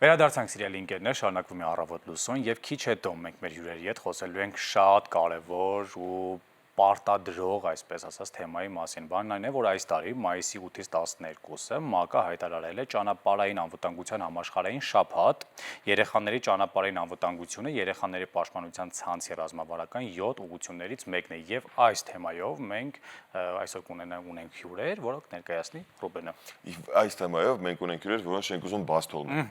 Վերադարձանք սիրելի ընկերներ, շարունակվում է առավոտ լուսոն եւ քիչ հետո մենք մեր հյուրերի հետ խոսելու ենք շատ կարեւոր ու պարտադրող, այսպես ասած, թեմայի մասին։ Բանն այն է, որ այս տարի մայիսի 8-ից 12-ը ՄԱԿ-ը հայտարարել է ճանապարհային անվտանգության համաշխարհային շաբաթ, երեխաների ճանապարհային անվտանգությունը երեխաների պաշտպանության ցանցի ռազմավարական 7 ուղղություններից մեկն է եւ այս թեմայով մենք այսօր ունենք հյուրեր, որոնք ներկայացնի Ռուբենը։ Այս թեմայով մենք ունենք հյուրեր, որոնց ենք ուզում բաց թողնել։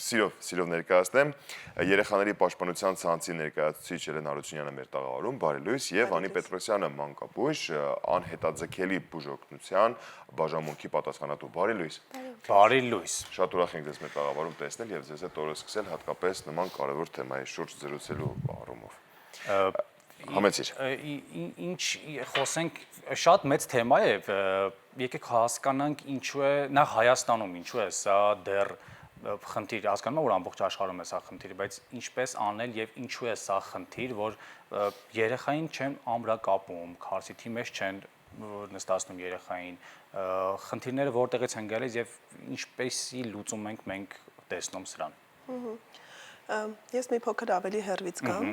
Սիրով ներկայացնեմ երեխաների պաշտպանության ցանցի ներկայացուցիչ Էլեն Հարությունյանը մեր տաղավարում, բարի լույս, եւ Անի Պետրոսյանը մանկաբույժ, անհետաձգելի բուժօգնության բաժանմունքի պատասխանատու, բարի լույս։ Բարի լույս։ Շատ ուրախ ենք ձեզ մեր տաղավարում տեսնել եւ ձեզ հետ օրը սկսել հատկապես նման կարևոր թեմայի շուրջ զրուցելու առումով։ Համեցիր։ Ինչ խոսենք, շատ մեծ թեմա է, եկեք հասկանանք ինչու է նախ Հայաստանում ինչու է սա դեռ խնդիր, հասկանում եմ, որ ամբողջ աշխարհում է սա խնդիր, բայց ինչպես անել եւ ինչու է սա խնդիր, որ երեխային չեն ամրակապում, քարսիթի մեջ չեն նստացնում երեխային, խնդիրները որտեղից են գալիս եւ ինչպեսի լուծում ենք մենք տեսնում սրան։ Ես մի փոքր ավելի հեռվից կամ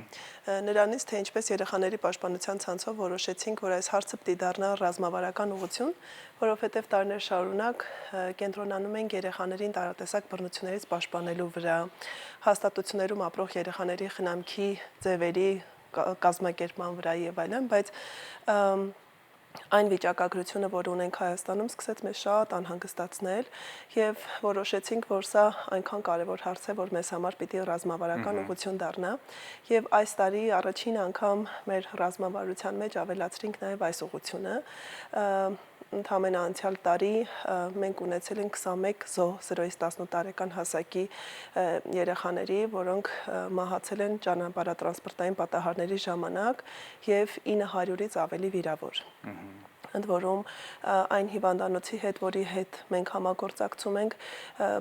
նրանից, թե ինչպես երեխաների պաշտպանության ցանցով որոշեցինք, որ այս հարցը պիտի դառնա ռազմավարական ուղղություն, որովհետև տարիներ շարունակ կենտրոնանում են երեխաներին տարատեսակ բռնություններից պաշտպանելու վրա, հաստատություններում ապրող երեխաների խնամքի ձևերի կազմակերպման վրա եւ այլն, բայց այն վիճակագրությունը, որ ունենք Հայաստանում, սկսեց մեզ շատ անհանգստացնել եւ որոշեցինք, որ սա այնքան կարեւոր հարց է, որ մեզ համար պիտի ռազմավարական ուղղություն դառնա եւ այս տարի առաջին անգամ մեր ռազմավարության մեջ ավելացրինք նաեւ այս ուղղությունը։ Ընդամենը անցյալ տարի մենք ունեցել ենք 21 զոհ 0-ից 18 տարեկան հասակի երեխաների, որոնք մահացել են ճանապարհատրանսպորտային պատահարների ժամանակ եւ 900-ից ավելի վիրավոր։ Ընդ որում այն հիվանդանոցի հետ, որի հետ մենք համագործակցում ենք,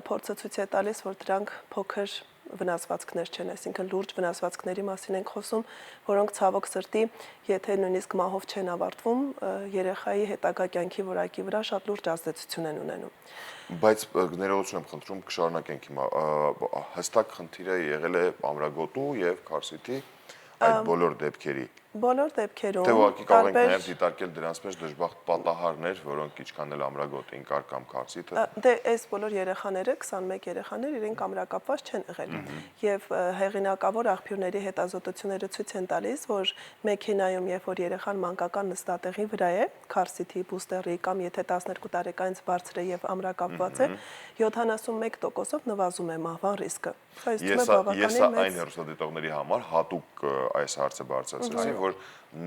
փորձը ցույց է տալիս, որ դրանք փոքր վնասվածքներ չեն, այսինքն լուրջ վնասվածքների մասին ենք խոսում, որոնք ցավոք սրտի, եթե նույնիսկ մահով չեն ավարտվում, երեխայի հետագա կյանքի որակի վրա շատ լուրջ ազդեցություն են ունենում։ Բայց ներողություն եմ խնդրում, կշարունակենք հիմա, հստակ խնդիրը եղել է ամրագոտու եւ քարսիթի այդ բոլոր դեպքերի։ Բոլոր դեպքերում Թե ուղղակի կարող ենք նաև դիտարկել դրանց մեջ դժբախտ պատահարներ, որոնք ինչքան էլ ամրագոտին կար կամ քարսիթը։ Դե այս բոլոր երեխաները, 21 երեխաներ իրենք ամրակապված չեն եղել։ Եվ հեղինակավոր աղբյուրների հետազոտությունները ցույց են տալիս, որ մեքենայում, երբ որ երեխան մանկական նստատեղի վրա է, քարսիթի, բուստերի կամ եթե 12 տարեկանից բարձր է եւ ամրակապված է, 71%-ով նվազում է մահվան ռիսկը։ Ես այն հեռուստադիտողների համար հատուկ այս հարցը բարձրացրեցի, որ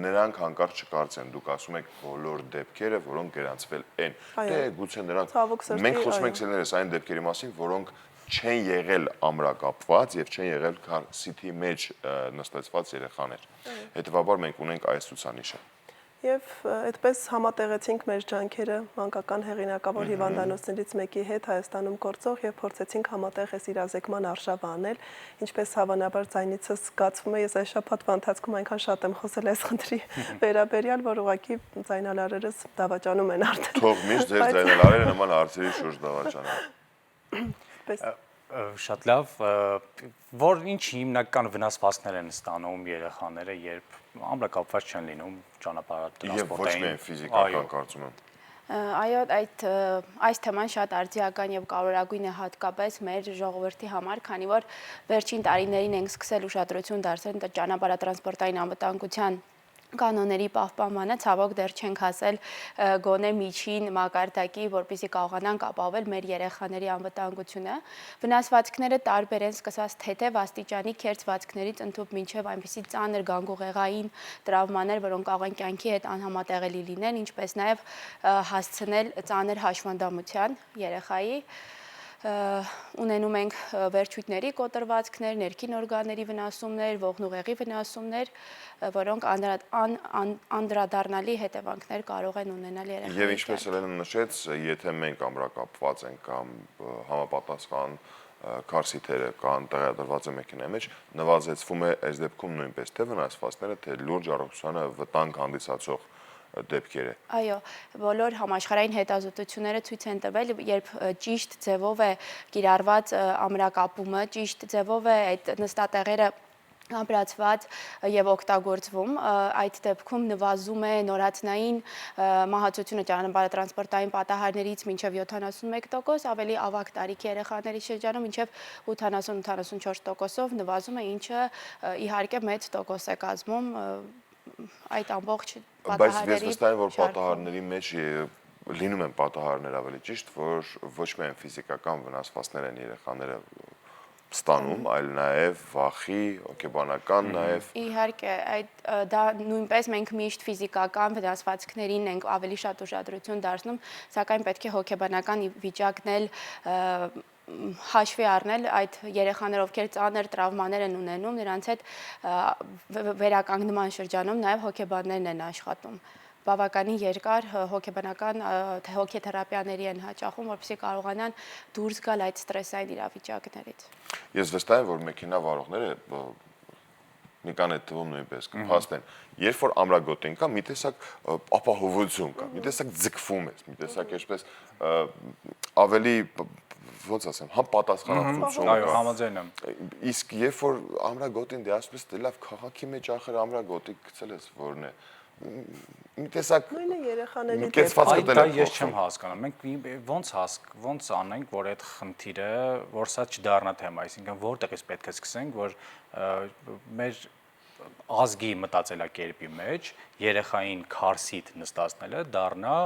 նրանք հանկարծ չկարծեն, դուք ասում եք բոլոր դեպքերը, որոնք գրանցվել են։ Դե գուցե նրանք մենք խոսում ենք ցելներս այն դեպքերի մասին, որոնք չեն եղել ամրակապված եւ չեն եղել քարսիթի մեջ նստեցված երեխաներ։ Հետևաբար մենք ունենք այս ցուցանիշը։ Եվ այդպես համատեղեցինք մեր ջանքերը մանկական հեղինակավոր հիվանդանոցներից մեկի հետ Հայաստանում գործող եւ փորձեցինք համատեղ այս իրազեկման արշավը անել, ինչպես հավանաբար ձայնիցս զգացվում է, ես այս շաբաթվա ընթացքում այնքան շատ եմ խոսել այս խնդրի վերաբերյալ, որ ուղղակի ձայնալարերս դավաճանում են արդեն։ Թող միշտ ձեր ձայնալարերը նման հարցերի շուրջ դավաճանան։ Շատ լավ, որ ինչ հիմնական վնասվածքներ են ստանում երեխաները, երբ ամրակապված չեն լինում ճանապարհատրանսպորտային։ Եվ ոչ միայն ֆիզիկական կարծում եմ։ Այո, այս թեման շատ արձիական եւ կարևորագույն է հատկապես մեր ժողովրդի համար, քանի որ վերջին տարիներին ենք սկսել ուշադրություն դարձնել ճանապարհատրանսպորտային անվտանգության կանոնների պահպանմանը, ցավոք դեռ չենք հասել գոնե միջին մակարդակի, որպեսզի կարողանանք ապահովել մեր երեխաների անվտանգությունը։ Վնասվածքները տարբեր են, սկսած թեթև աստիճանի քերծվածքներից ընդհուպ մինչև այնպիսի ծանր գանգուղեղային տրավմաներ, որոնք կարող են կյանքի հետ անհամատեղելի լինեն, ինչպես նաև հասցնել ծանր հաշվանդամության երեխայի։ Ունենում ենք վերջույթների կոտրվածքներ, ներքին օրգանների վնասումներ, ողնուղեղի վնասումներ, որոնք անդրադառնալի հետևանքներ կարող են ունենալ երեխայի։ Եվ ինչպես Էլենը նշեց, եթե մենք ամրակապված ենք կամ համապատասխան քարսիթերը կան տեղադրված է մեքենայի մեջ, նվազեցվում է այս դեպքում նույնպես թե վնասվածքները, թե լուրջ առողջությանը վտանգ հանդիսացող դեպքերը։ Այո, բոլոր համաշխարհային հետազոտությունները ցույց են տվել, երբ ճիշտ ձևով է կիրառված ամրակապումը, ճիշտ ձևով է այդ նստատեղերը ամրացված եւ օգտագործվում, այդ դեպքում նվազում է նորածնային մահացությունը ճանապարհատրանսպորտային պատահարներից մինչև 71%, ավելի ավագ տարիքի երեխաների շրջանում մինչև 80-84%-ով նվազում է, ինչը իհարկե մեծ տոկոս է կազմում այդ ամբողջ պատահարների։ Բայց ես վստահ եմ, որ պատահարների մեջ լինում են պատահարներ ավելի ճիշտ, որ ոչ միայն ֆիզիկական վնասվածքներ են երեխաները ստանում, այլ նաև վախի, հոգեբանական նաև։ Իհարկե, դա նույնպես մենք միշտ ֆիզիկական վնասվածքներին ենք ավելի շատ ուշադրություն դարձնում, սակայն պետք է հոգեբանական վիճակն էլ հաշվի առնել այդ երեխաներ, ովքեր ծանր տրավմաներ են ունենում, նրանց հետ վերականգնման շրջանում նաև հոգեբաններն են աշխատում։ Բավականին երկար հոգեբանական հոգեթերապիաների են հաճախում, որպեսզի կարողանան դուրս գալ այդ ստրեսային իրավիճակներից։ Ես վստահ եմ, որ մեքենա վարողները Նիկան է թվում նույնպես կփաստեն, երբ որ ամրագոտին կա, մի տեսակ ապահովություն կա, մի տեսակ ձգվում ես, մի տեսակ այսպես ավելի ոնց ասեմ, համապատասխանատվություն կա։ Այո, համաձայն եմ։ Իսկ երբ որ ամրագոտին դե ասես դե լավ քաղաքի մեջ ախր ամրագոտի գցել ես որն է։ Մի տեսակ նույնը երեխաների դեպքում դա ես չեմ հասկանում։ Մենք ոնց անենք, որ այդ խնդիրը, որ սա չդառնա թեմա, այսինքն որտեղից պետք է սկսենք, որ մեր ազգի մտածելակերպի մեջ երեխային քարսիտ նստածնելը դառնա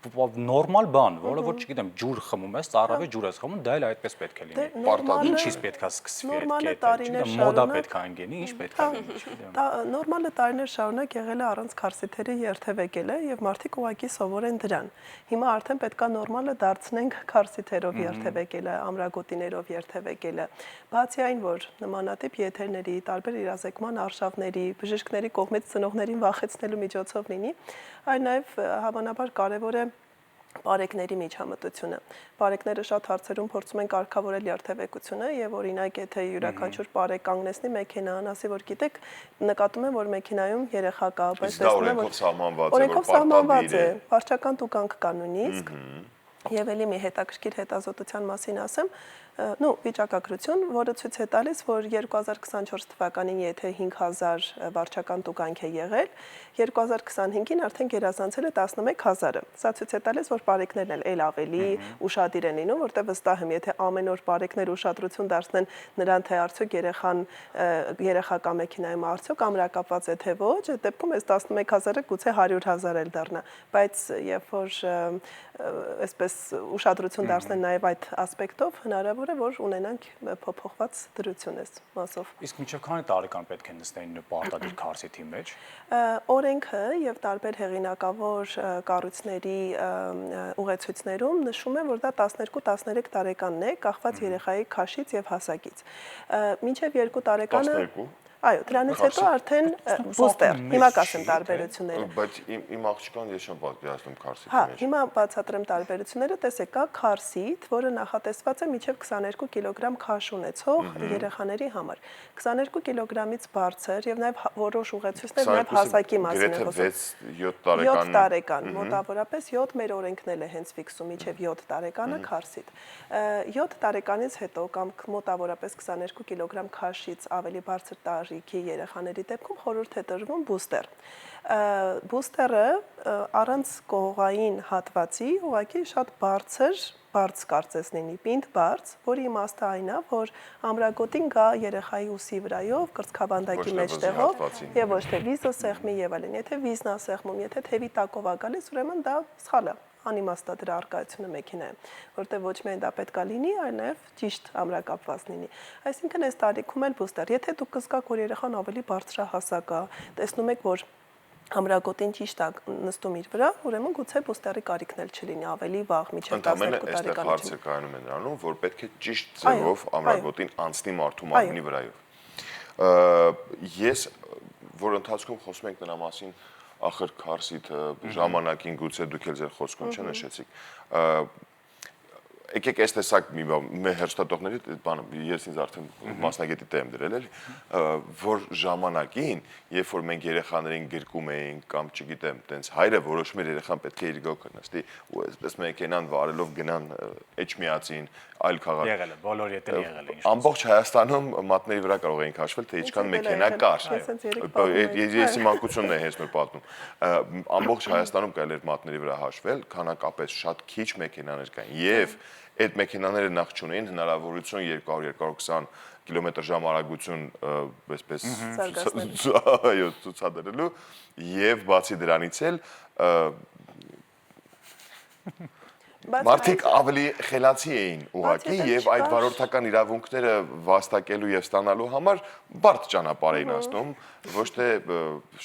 նորմալ բան, որը որ չգիտեմ, ջուր խմում ես, ծառավի ջուր ես խմում, դա էլ այդպես պետք է լինի։ Ինչից պետք է սկսվի այդ կետը, մոդա պետք է անգենի, ինչ պետք է լինի, չգիտեմ։ Նորմալը տարիներ շարունակ եղել է առանց քարսիթերի երթևեկելը եւ մարդիկ ուղղակի սովոր են դրան։ Հիմա արդեն պետքա նորմալը դարձնենք քարսիթերով երթևեկելը, ամրագոտիներով երթևեկելը։ Բացի այն, որ նմանատիպ եթերների, տարբեր իրազեկման արշավների, բժիշկների կողմից ծնողներին վախեցնելու միջոցով լինի, այլ նաեւ հավանաբար կարեւոր է բարեկների միջամտությունը։ Բարեկները շատ հարցերում փորձում են կարգավորել երթևեկությունը եւ օրինակ եթե յուրաքանչյուր բարեկ կանգնեցնի մեքենան, ասի որ գիտեք, նկատում եմ որ մեքենայում երեխա կա, բայց տեսնում եմ որ օրենքով սահմանված է, վարչական տուգանք կա նույնիսկ։ Եվ ելի մի հետաքրքիր հետազոտության մասին ասեմ, վիճակագրություն, որը ցույց է տալիս, որ 2024 թվականին եթե 5000 վարչական տուգանք է եղել, 2025-ին արդեն գերազանցել է 11000-ը։ Սա ցույց է տալիս, որ բարեկներն էլ ավելի ուշադիր են լինում, որտեղ վստահ եմ, եթե ամեն օր բարեկներ ուշադրություն դարձնեն նրան, թե արդյոք երեխա կա մեքենայում արդյոք ամրակապված է թե ոչ, այդ դեպքում այս 11000-ը գուցե 100,000 էլ դառնա, բայց երբ որ այսպես ուշադրություն դարձնեն նաև այդ ասպեկտով, հնարավոր է որ ունենանք փոփոխված դրություն այս մասով։ Իսկ մինչև քանի տարեկան պետք է նստեին պարտադիր քարսիթի մեջ։ Օրենքը եւ տարբեր հեղինակավոր կառույցների ուղեցույցներում նշում է, որ դա 12-13 տարեկանն է, կախված երեխայի քաշից եւ հասակից։ Մինչև 2 տարեկանը 12 Այո, դրանից հետո արդեն բուստեր, հիմա կասեմ տարբերությունները։ Բայց իմ աղջկան ես չեմ պատկերացնում քարսիթի Հա, մեջ։ հիմա բացատրեմ տարբերությունները, տեսեք, կա քարսիթ, որը նախատեսված է մինչև 22 կիլոգրամ քաշ ունեցող երեխաների համար։ 22 կիլոգրամից բարձր եւ նաեւ որոշ ուղեցույցներ նաեւ հասակի մասին է խոսում։ 7 տարեկան, մոտավորապես 7 մեր օրենքն էլ է հենց ֆիքսում մինչև 7 տարեկանը քարսիթ։ 7 տարեկանից հետո կամ մոտավորապես 22 կիլոգրամ քաշից ավելի բարձր տարիքի երեխաների դեպքում խորհուրդ է տրվում բուստեր։ Բուստերը առանց կողային հատվածի ուղղակի շատ բարձ կարծես լինի, պինդ բարձ, որի իմաստը այն է, որ ամրագոտին գա երեխայի ուսի վրայով, կրծքավանդակի մեջտեղով եւ ոչ թե վիզոսեղմի եւ այլն։ Եթե վիզն է սեղմում, եթե թևի տակով է գալիս, ուրեմն դա սխալ է։ Անիմաստա դրա արկայությունը մեքենայում, որտեղ ոչ միայն դա պետքա լինի, այլ նաև ճիշտ ամրակապված լինի։ Այսինքն այս տարիքում էլ բուստեր, եթե դուք կզգաք, որ երեխան ավելի բարձրահասակ է, տեսնում եք, որ ամրագոտին ճիշտ է նստում իր վրա, ուրեմն գուցե բուստերի կարիքն էլ չլինի ավելի վաղ, մինչև 12 տարեկան։ Հարցը կայանում է նրանում, որ պետք է ճիշտ ձևով ամրագոտին անցնի մարդու մարմնի վրայով։ Ես, որ ընթացքում խոսում ենք նրա մասին, ախր քարսիթը ժամանակին գուցե դուք էլ ձեր խոսքում չնշեցիք։ եկեք այս տեսակ մի բան, մեր հերոստատողների բանը, ես ինձ արդեն մասնագետի տեղ եմ դրել էլի, որ ժամանակին, երբ որ մենք երեխաներին գրկում էինք կամ չգիտեմ, տենց հայրը որոշում էր երեխան պետք է իր գոքը նստի, ու այսպես մեքենան վարելով գնան Էջմիածին, այլ քաղաք։ Եղել է, բոլոր ետել եղել է ինչ։ Ամբողջ Հայաստանում մատների վրա կարող էինք հաշվել, թե ինչքան մեքենա կար։ Ես իմ անկությունն է հենց նոր պատմում։ Ամբողջ Հայաստանում կարելի էր մատների վրա հաշվել, քանակապես շատ քիչ մեքենաներ կային եւ այդ մեքենաները նախ չունեին հնարավորություն 200-220 կիլոմետր/ժամ արագություն այսպես այո ցուցադրելու եւ բացի դրանից էլ մարդիկ ավելի խելացի էին ուղղակի եւ այդ վարորդական իրավունքները վաստակելու եւ ստանալու համար բարդ ճանապարհ էին անցնում, ոչ թե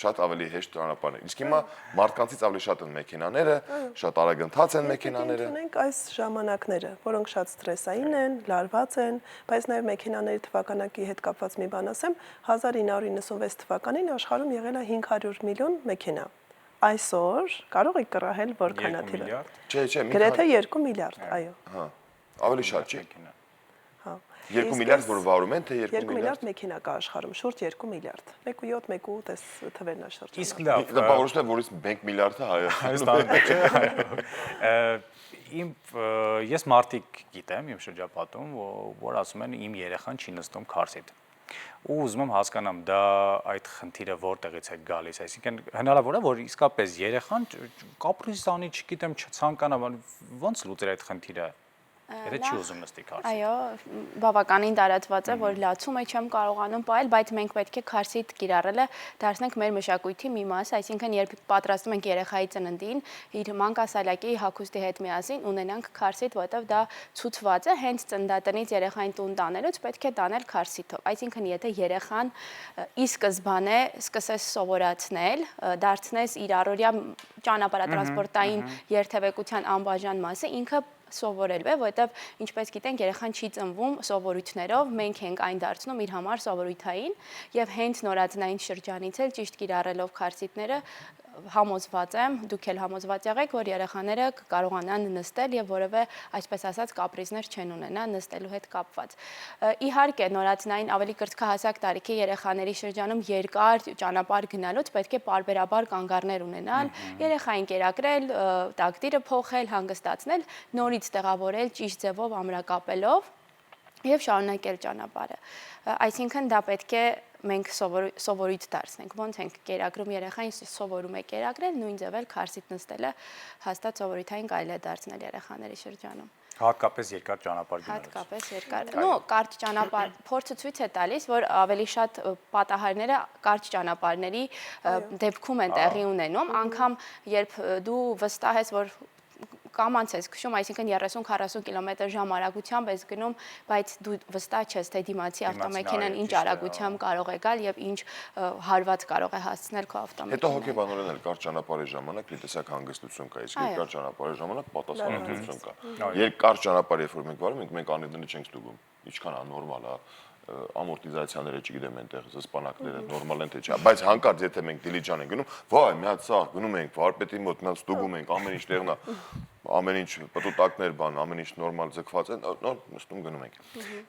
շատ ավելի հեշտ ճանապարհներ։ Իսկ հիմա մարդկանցից ավելի շատ են մեքենաները, շատ արագընթաց են մեքենաները։ Ունենք այս ժամանակները, որոնք շատ ստրեսային են, լարված են, բայց նաեւ մեքենաների թվականակի հետ կապված մի բան ասեմ, 1996 թվականին աշխարհում եղել է 500 միլիոն մեքենա։ Այսօր կարող եք կռահել որքանա թիվը։ Չէ, գրեթե 2 միլիարդ, այո։ Հա։ Ավելի շատ չի։ Հա։ 2 միլիարդ որ վարում են, թե 2 2 միլիարդ։ միլիարդ մեքենա կա աշխարհում, շուրջ 2 միլիարդ։ 1.7, 1.8 էս թվերն է շրջանում։ Իսկ լավ, Դա բավարարում է, որից 1 միլիարդը Հայաստանում չէ։ Իմ ես մարդիկ գիտեմ իմ շրջապատում, որ ասում են իմ երեխան չի նստում քարսիտ։ Ու ուզում եմ հասկանամ դա այդ խնդիրը որտեղից է գալիս, այսինքն հնարավոր է որ իսկապես երեխան կապրիզանի, չգիտեմ, չցանկանա, ոնց լուծել այդ խնդիրը։ Եթե չի ուզում նստի քարսիտ։ Այո, բավականին տարածված է, որ լացում է չեմ կարողանում պահել, բայց մենք պետք է քարսիտ կիրառելը դարձնենք մեր մշակույթի մի մաս, այսինքն երբ պատրաստում ենք երեխայի ծննդին, իր մանկասալյակի հագուստի հետ միասին ունենանք քարսիտ, որովհետև դա ցուցված է, հենց ծննդատնից երեխային տուն տանելուց պետք է տանել քարսիթով։ Այսինքն եթե երեխան ի սկզբանե սկսես սովորացնել, դարձնես իր առօրյա ճանապարհատրանսպորտային երթևեկության անբաժան մասը, ինքը սովորելու է, որովհետև ինչպես գիտենք, երեխան չի ծնվում սովորույթներով, մենք ենք այն դարձնում իր համար սովորույթային եւ հենց նորածնային շրջանից էլ ճիշտ կիրառելով քարսիտները համոզված եմ, դուք էլ համոզված եղեք, որ երեխաները կարողանան նստել եւ որևէ, այսպես ասած, կապրիզներ չեն ունենա նստելու հետ կապված։ Իհարկե, նորածնային ավելի կրծքահասակ տարիքի երեխաների շրջանում երկար ճանապարհ գնալուց պետք է պարբերաբար կանգառներ ունենալ, երեխային կերակրել, տակտիրը փոխել, հանգստացնել, նորից տեղավորել ճիշտ ձևով ամրակապելով եւ շարունակել ճանապարհը։ Այսինքն դա պետք է մենք սովորույթ դարձնենք, ոնց ենք կերակրում երեխային, սովորում է կերակրել, նույն ձևել քարսիտ նստելը հաստատ սովորույթային կարելի է դարձնել երեխաների շրջանում։ Հատկապես երկար ճանապարհ գնալուց։ Հատկապես երկար։ Նո, կարճ ճանապարհ փորձը ցույց է տալիս, որ ավելի շատ պատահարները կարճ ճանապարհների դեպքում են տեղի ունենում, անգամ երբ դու վստահ ես, որ կամանց ես քշում, այսինքն 30-40 կիլոմետր/ժամ արագությամբ ես գնում, բայց դու վստահ չես, թե դիմացի ավտոմեքենան ինչ արագությամբ կարող է գալ եւ ինչ հարված կարող է հասցնել քո ավտոմեքենան։ Հետո հոգեբանորեն էլ կարճ ճանապարհի ժամանակ մի տեսակ հանգստություն կա, իսկ երկար ճանապարհի ժամանակ պատասխանատվություն կա։ Երկար ճանապարհ երբ որ մենք վարում ենք, մենք անիվները չենք ստուգում, ինչքան աննորմալ է, ամորտիզացիաները, չգիտեմ, այնտեղ սպանակները նորմալ են թե չէ, բայց հանկարծ եթե մենք դիլիջան ենք գնում, վայ, մի հատ սա գնում ենք վարպետի մոտ, մի հատ ստուգում ենք, ամեն ինչ տեղն է, ամեն ինչ պտուտակներ բան, ամեն ինչ նորմալ ձգված է, նոր նստում գնում ենք։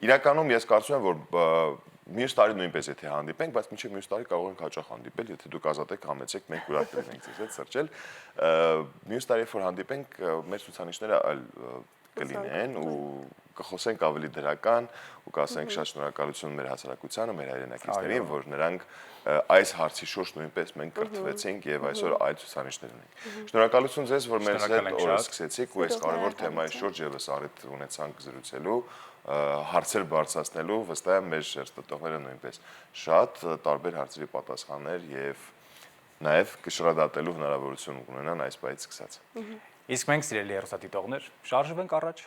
Իրականում ես կարծում եմ, որ մյուս տարի նույնպես եթե հանդիպենք, բայց մինչև մյուս տարի կարող ենք հաճախ հանդիպել, եթե դուք ազատ եք, համեցեք, մենք ուրախ կլինենք ձեզ հետ սրճել։ Մյուս տարի որ հանդիպենք, մեր ցուցանիշները այլ կլինեն ու կխոսենք ավելի դրական ու կասենք շատ շնորհակալություն մեր հասարակությանը, մեր հայրենակիցներին, որ նրանք այս հարցի շուրջ նույնպես մենք կրթվեցինք եւ այսօր այլ ցուցանիշներ ունենք։ Շնորհակալություն ձեզ, որ մեր հետ օրը սկսեցիք ու այս կարևոր թեմայի շուրջ եւս առիթ ունեցանք զրուցելու, հարցեր բարձրացնելու, վստահ եմ մեր շերտատողները նույնպես շատ տարբեր հարցերի պատասխաններ եւ նաեւ կշռադատելու հնարավորություն ունենան այս բայից սկսած։ Իսկ մենք սիրելի հեռուստադիտողներ, շարժվենք առաջ։